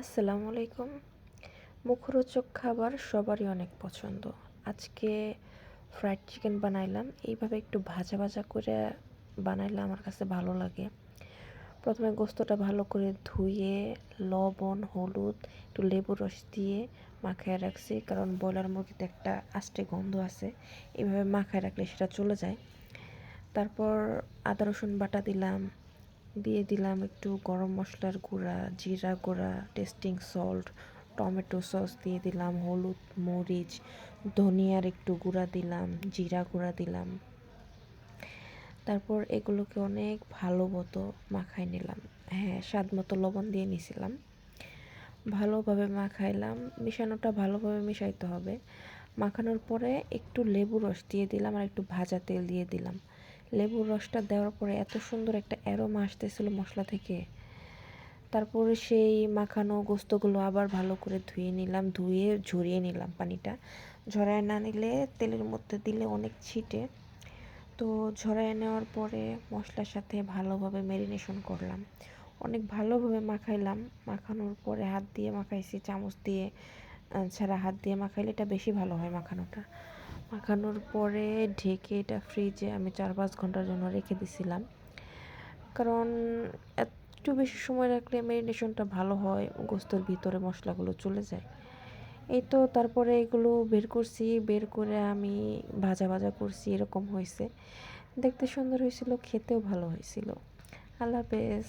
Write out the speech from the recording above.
আসসালামু আলাইকুম। মুখরোচক খাবার সবারই অনেক পছন্দ। আজকে ফ্রাইড চিকেন বানাইলাম। এইভাবে একটু ভাজা ভাজা করে বানাইলে আমার কাছে ভালো লাগে। প্রথমে গোস্তটা ভালো করে ধুয়ে লবণ, হলুদ, একটু লেবুর রস দিয়ে মাখায় রাখছি, কারণ ব্রয়লার মুরগিতে একটা আষ্টে গন্ধ আছে। এইভাবে মাখায় রাখলে সেটা চলে যায়। তারপর আদা রসুন বাটা দিলাম, দিয়ে দিলাম একটু গরম মশলার গুঁড়া, জিরা গুঁড়া, টেস্টিং সল্ট, টমেটো সস দিয়ে দিলাম, হলুদ, মরিচ, ধনিয়ার একটু গুঁড়া দিলাম, জিরা গুঁড়া দিলাম। তারপর এগুলোকে অনেক ভালো মতো মাখাই নিলাম। হ্যাঁ, স্বাদ মতো লবণ দিয়ে নিছিলাম। ভালোভাবে মাখাইলাম। মিশানোটা ভালোভাবে মিশাইতে হবে। মাখানোর পরে একটু লেবুর রস দিয়ে দিলাম আর একটু ভাজা তেল দিয়ে দিলাম। লেবুর রসটা দেওয়ার পরে এত সুন্দর একটা অ্যারোমা আসতেছিল মশলা থেকে। তারপরে সেই মাখানো গোস্তগুলো আবার ভালো করে ধুয়ে নিলাম, ধুয়ে ঝরিয়ে নিলাম পানিটা। ঝরায় না নিলে তেলের মধ্যে দিলে অনেক ছিটে। তো ঝরায় নেওয়ার পরে মশলার সাথে ভালোভাবে ম্যারিনেশন করলাম। অনেক ভালোভাবে মাখাইলাম। মাখানোর পরে হাত দিয়ে মাখাইছি, চামচ দিয়ে ছাড়া হাত দিয়ে মাখাইলে এটা বেশি ভালো হয় মাখানোটা। মাখানোর পরে ঢেকে এটা ফ্রিজে আমি 4-5 ঘন্টার জন্য রেখে দিছিলাম, কারণ একটু বেশি সময় রাখলে ম্যারিনেশনটা ভালো হয়, গোস্তের ভিতরে মশলাগুলো চলে যায়। এই তো তারপরে এগুলো বের করছি, বের করে আমি ভাজা ভাজা করছি, এরকম হয়েছে। দেখতে সুন্দর হয়েছিল, খেতেও ভালো হয়েছিল। আল্লাহ হাফেজ।